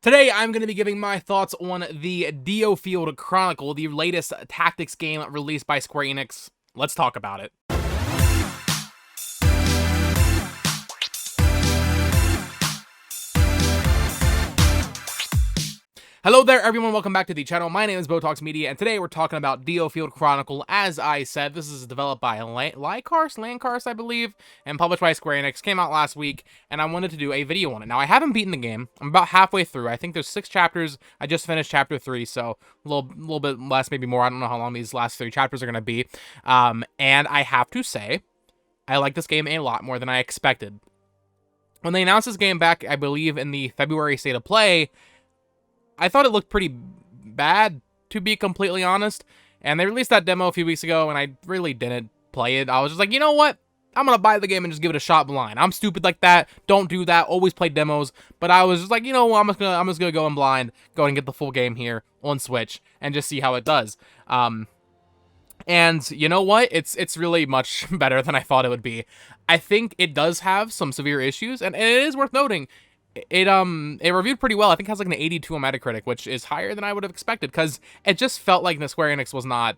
Today, I'm going to be giving my thoughts on the DioField Chronicle, the latest tactics game released by Square Enix. Let's talk about it. Hello there, everyone. Welcome back to the channel. My name is Botox Media, and today we're talking about DioField Chronicle. As I said, this is developed by Landcars, I believe, and published by Square Enix. Came out last week, and I wanted to do a video on it. Now, I haven't beaten the game. I'm about halfway through. I think there's 6 chapters. I just finished chapter 3, so a little bit less, maybe more. I don't know how long these last 3 chapters are going to be. And I have to say, I like this game a lot more than I expected. When they announced this game back, I believe, in the February State of Play, I thought it looked pretty bad, to be completely honest, and they released that demo a few weeks ago, and I really didn't play it. I was just like, you know what? I'm gonna buy the game and just give it a shot blind. I'm stupid like that. Don't do that. Always play demos. But I was just like, you know what? I'm just gonna go in blind, go and get the full game here on Switch, and just see how it does. And you know what? It's really much better than I thought it would be. I think it does have some severe issues, and it is worth noting. It reviewed pretty well. I think it has like an 82 on Metacritic, which is higher than I would have expected, because it just felt like the Square Enix was not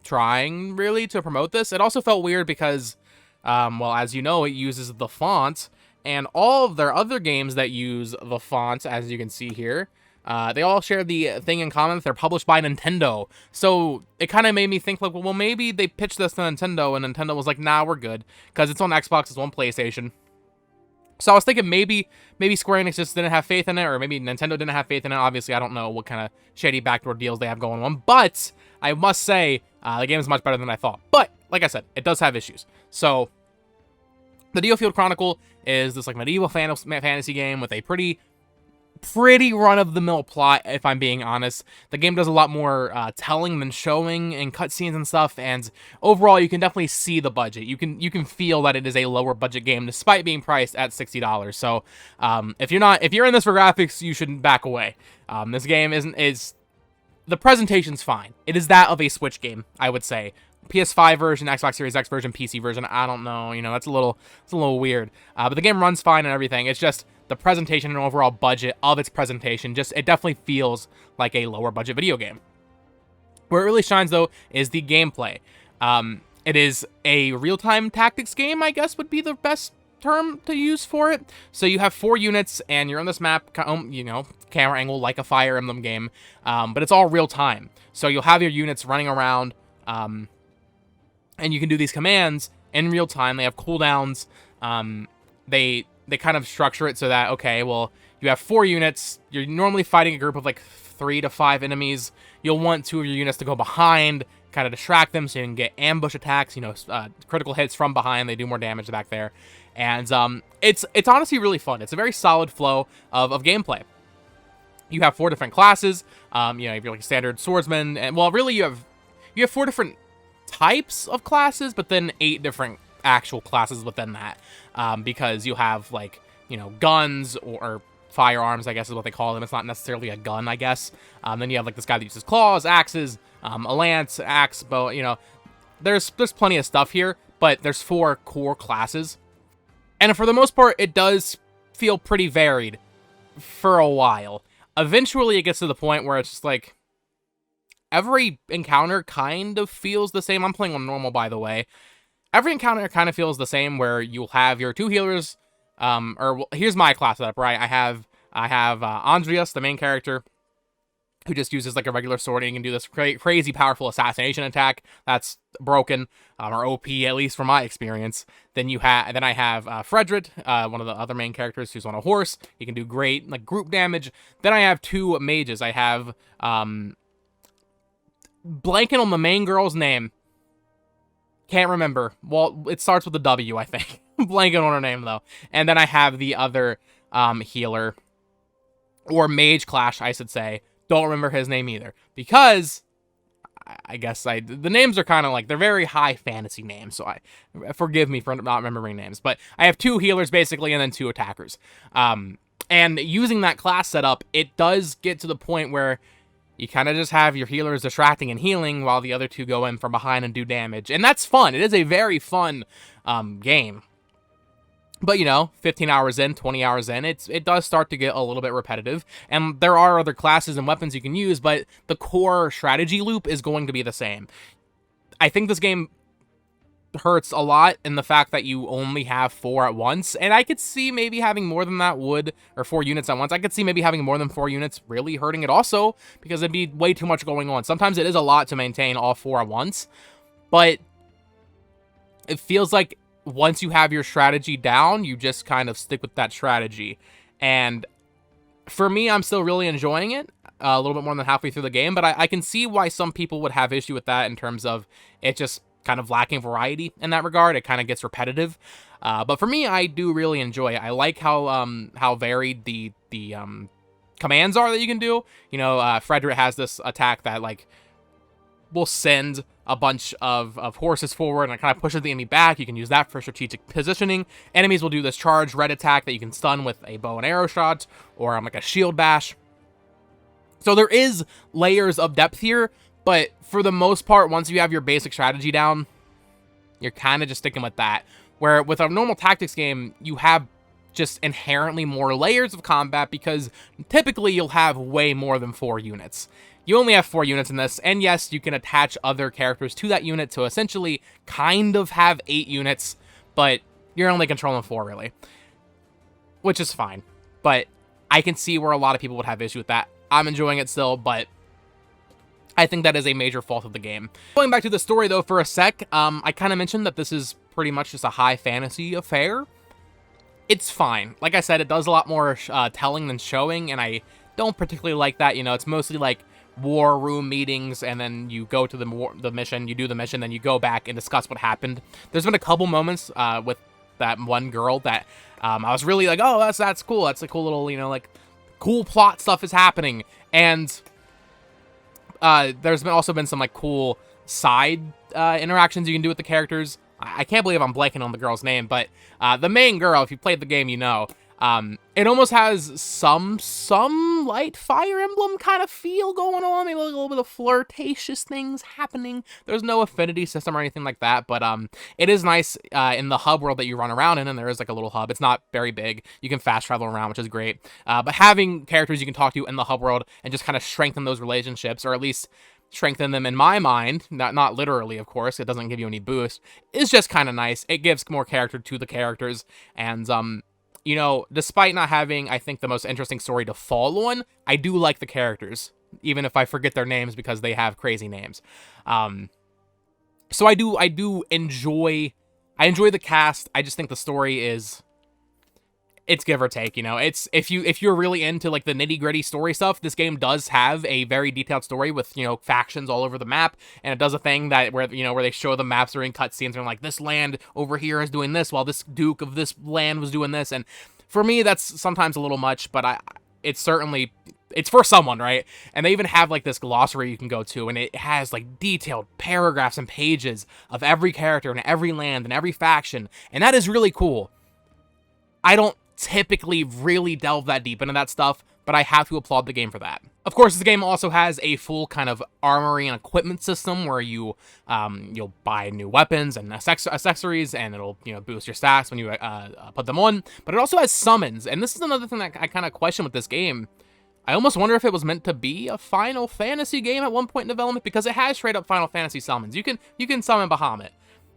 trying really to promote this. It also felt weird because, well, as you know, it uses the font, and all of their other games that use the font, as you can see here, they all share the thing in common. They're published by Nintendo. So it kind of made me think like, well, maybe they pitched this to Nintendo, and Nintendo was like, nah, we're good, because it's on Xbox, it's on PlayStation. So I was thinking maybe Square Enix just didn't have faith in it, or maybe Nintendo didn't have faith in it. Obviously, I don't know what kind of shady backdoor deals they have going on, but I must say the game is much better than I thought. But like I said, it does have issues. So the DioField Chronicle is this like medieval fantasy game with a pretty run-of-the-mill plot, if I'm being honest. The game does a lot more telling than showing in cutscenes and stuff, and overall, you can definitely see the budget. You can feel that it is a lower budget game, despite being priced at $60. So, if you're in this for graphics, you should back away. This game the presentation's fine. It is that of a Switch game, I would say. PS5 version, Xbox Series X version, PC version, I don't know, it's a little weird. But the game runs fine and everything. It's just the presentation and overall budget of its presentation, it definitely feels like a lower budget video game. Where it really shines, though, is the gameplay. It is a real-time tactics game, I guess would be the best term to use for it. So you have 4 units, and you're on this map, camera angle like a Fire Emblem game, but it's all real-time. So you'll have your units running around, and you can do these commands in real time. They have cooldowns. They kind of structure it so that, okay, well, you have 4 units. You're normally fighting a group of like 3 to 5 enemies. You'll want 2 of your units to go behind, kind of distract them so you can get ambush attacks, critical hits from behind. They do more damage back there. And it's honestly really fun. It's a very solid flow of gameplay. You have 4 different classes. If you're like a standard swordsman, and well, really you have 4 different types of classes, but then 8 different actual classes within that, because you have like guns or firearms, I guess is what they call them. It's not necessarily a gun, I guess. Then you have like this guy that uses claws, axes, a lance, axe, bow. There's plenty of stuff here, but there's 4 core classes, and for the most part, it does feel pretty varied for a while. Eventually, it gets to the point where it's just like every encounter kind of feels the same. I'm playing on normal, by the way. Every encounter kind of feels the same, where you'll have your 2 healers, here's my class setup, right? I have Andreas, the main character, who just uses like a regular sword, and he can do this crazy powerful assassination attack that's broken, or OP, at least from my experience. Then I have Frederick, one of the other main characters, who's on a horse. He can do great like group damage. Then I have 2 mages. I have blanking on the main girl's name. Can't remember. Well, it starts with a W, I think. Blanking on her name, though. And then I have the other healer, or mage clash, I should say. Don't remember his name either, because I guess the names are kind of like, they're very high fantasy names, so forgive me for not remembering names. But I have 2 healers, basically, and then 2 attackers. And using that class setup, it does get to the point where you kind of just have your healers distracting and healing while the other 2 go in from behind and do damage. And that's fun. It is a very fun game. But, 15 hours in, 20 hours in, it does start to get a little bit repetitive. And there are other classes and weapons you can use, but the core strategy loop is going to be the same. I think this game hurts a lot in the fact that you only have 4 at once, and I could see maybe having more than that or 4 units at once. I could see maybe having more than 4 units really hurting it also, because it'd be way too much going on. Sometimes it is a lot to maintain all 4 at once, but it feels like once you have your strategy down, you just kind of stick with that strategy. And for me, I'm still really enjoying it a little bit more than halfway through the game, but I can see why some people would have issue with that in terms of it just kind of lacking variety in that regard. It kind of gets repetitive. But for me, I do really enjoy it. I like how varied the commands are that you can do. Frederick has this attack that, like, will send a bunch of horses forward and it kind of pushes the enemy back. You can use that for strategic positioning. Enemies will do this charge red attack that you can stun with a bow and arrow shot or like a shield bash. So there is layers of depth here, but for the most part, once you have your basic strategy down, you're kind of just sticking with that. Where with a normal tactics game, you have just inherently more layers of combat because typically you'll have way more than 4 units. You only have 4 units in this, and yes, you can attach other characters to that unit to essentially kind of have 8 units, but you're only controlling 4, really. Which is fine. But I can see where a lot of people would have issue with that. I'm enjoying it still, but I think that is a major fault of the game. Going back to the story, though, for a sec, I kind of mentioned that this is pretty much just a high fantasy affair. It's fine. Like I said, it does a lot more telling than showing, and I don't particularly like that. It's mostly like war room meetings, and then you go to the mission, you do the mission, then you go back and discuss what happened. There's been a couple moments with that one girl that I was really like, oh, that's cool. That's a cool little, like, cool plot stuff is happening. And there's also been some, like, cool side interactions you can do with the characters. I can't believe I'm blanking on the girl's name, but the main girl, if you played the game, it almost has some light Fire Emblem kind of feel going on, maybe a little bit of flirtatious things happening. There's no affinity system or anything like that, but it is nice in the hub world that you run around in, and there is like a little hub. It's not very big. You can fast travel around, which is great. But having characters you can talk to in the hub world and just kind of strengthen those relationships, or at least strengthen them in my mind, not literally, of course, it doesn't give you any boost, is just kind of nice. It gives more character to the characters, and despite not having, I think, the most interesting story to follow on, I do like the characters, even if I forget their names because they have crazy names. So I do enjoy the cast. I just think the story it's give or take, it's if you're really into like the nitty-gritty story stuff, this game does have a very detailed story with, factions all over the map, and it does a thing that where they show the maps during cutscenes and like, this land over here is doing this while this duke of this land was doing this. And for me, that's sometimes a little much, but it's for someone, right? And they even have like this glossary you can go to, and it has like detailed paragraphs and pages of every character and every land and every faction, and that is really cool. I don't typically really delve that deep into that stuff, but I have to applaud the game for that. Of course, this game also has a full kind of armory and equipment system where you'll buy new weapons and accessories, and it'll boost your stats when you put them on. But it also has summons, and this is another thing that I kind of question with this game. I almost wonder if it was meant to be a Final Fantasy game at one point in development, because it has straight up Final Fantasy summons. You can summon Bahamut.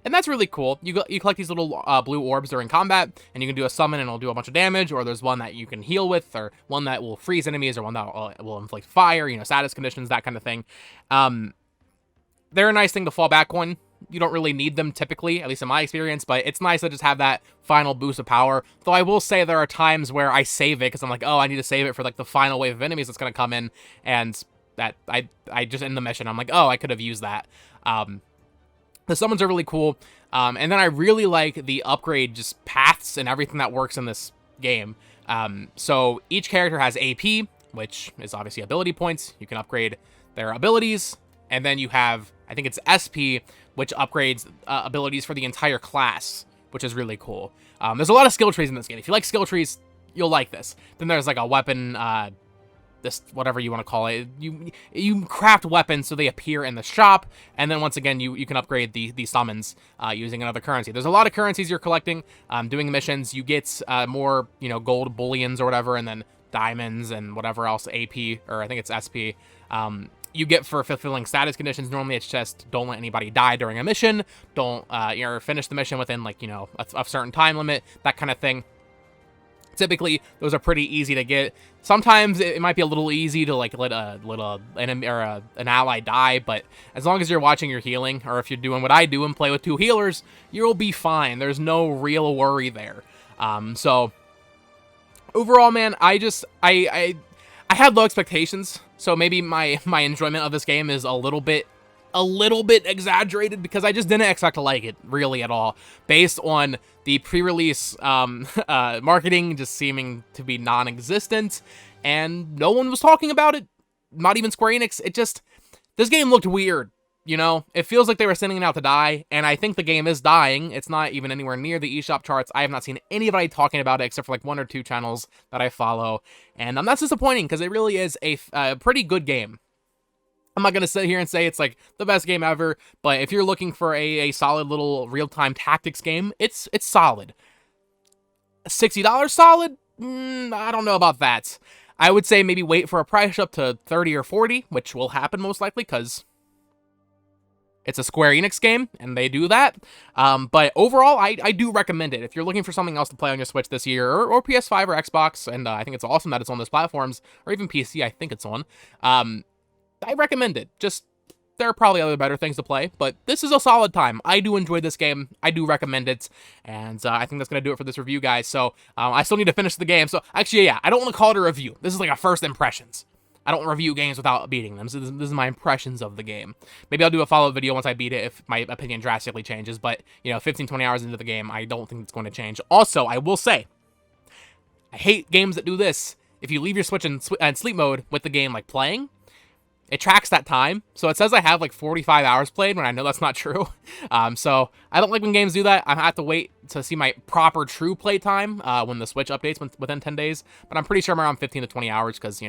And that's really cool. You collect these little blue orbs during combat, and you can do a summon and it'll do a bunch of damage, or there's one that you can heal with, or one that will freeze enemies, or one that will inflict fire, status conditions, that kind of thing. They're a nice thing to fall back on. You don't really need them typically, at least in my experience, but it's nice to just have that final boost of power. Though I will say there are times where I save it, because I'm like, oh, I need to save it for like the final wave of enemies that's going to come in, and that I just end the mission. I'm like, oh, I could have used that. The summons are really cool, and then I really like the upgrade just paths and everything that works in this game. So each character has AP, which is obviously ability points. You can upgrade their abilities, and then you have, I think it's SP, which upgrades abilities for the entire class, which is really cool. There's a lot of skill trees in this game. If you like skill trees, you'll like this. Then there's like a weapon this, whatever you want to call it. You craft weapons so they appear in the shop, and then once again you can upgrade the summons using another currency. There's a lot of currencies you're collecting. Doing missions, you get more gold bullions or whatever, and then diamonds and whatever else, AP, or I think it's SP. You get for fulfilling status conditions. Normally it's just don't let anybody die during a mission, don't finish the mission within like a certain time limit, that kind of thing. Typically, those are pretty easy to get. Sometimes it might be a little easy to like let an enemy or an ally die, but as long as you're watching your healing, or if you're doing what I do and play with 2 healers, you'll be fine. There's no real worry there. So overall, man, I had low expectations, so maybe my enjoyment of this game is a little bit exaggerated, because I just didn't expect to like it really at all, based on the pre-release marketing just seeming to be non-existent, and no one was talking about it, not even Square Enix. This game looked weird, it feels like they were sending it out to die, and I think the game is dying. It's not even anywhere near the eShop charts. I have not seen anybody talking about it except for like 1 or 2 channels that I follow, and that's disappointing, because it really is a pretty good game. I'm not going to sit here and say it's like the best game ever, but if you're looking for a solid little real-time tactics game, it's solid. $60 solid? I don't know about that. I would say maybe wait for a price up to 30 or 40, which will happen most likely, because it's a Square Enix game, and they do that. But overall, I do recommend it. If you're looking for something else to play on your Switch this year, or PS5 or Xbox, and I think it's awesome that it's on those platforms, or even PC, I think it's on, I recommend it. Just, there are probably other better things to play, but this is a solid time. I do enjoy this game. I do recommend it, and I think that's going to do it for this review, guys. So, I still need to finish the game. So, actually, yeah, I don't want to call it a review. This is like a first impressions. I don't review games without beating them. So this is my impressions of the game. Maybe I'll do a follow-up video once I beat it if my opinion drastically changes, but, 15, 20 hours into the game, I don't think it's going to change. Also, I will say, I hate games that do this. If you leave your Switch in sleep mode with the game, like, playing, it tracks that time, so it says I have like 45 hours played when I know that's not true. So I don't like when games do that. I have to wait to see my proper true play time when the Switch updates within 10 days. But I'm pretty sure I'm around 15 to 20 hours because,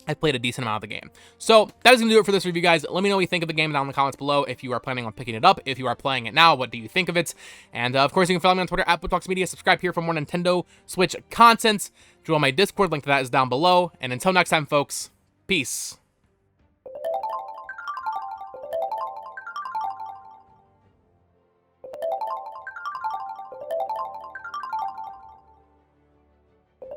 I played a decent amount of the game. So that is going to do it for this review, guys. Let me know what you think of the game down in the comments below. If you are planning on picking it up, if you are playing it now, what do you think of it? And of course, you can follow me on Twitter at BookTalksMedia. Subscribe here for more Nintendo Switch content. Join my Discord, link to that is down below. And until next time, folks, peace.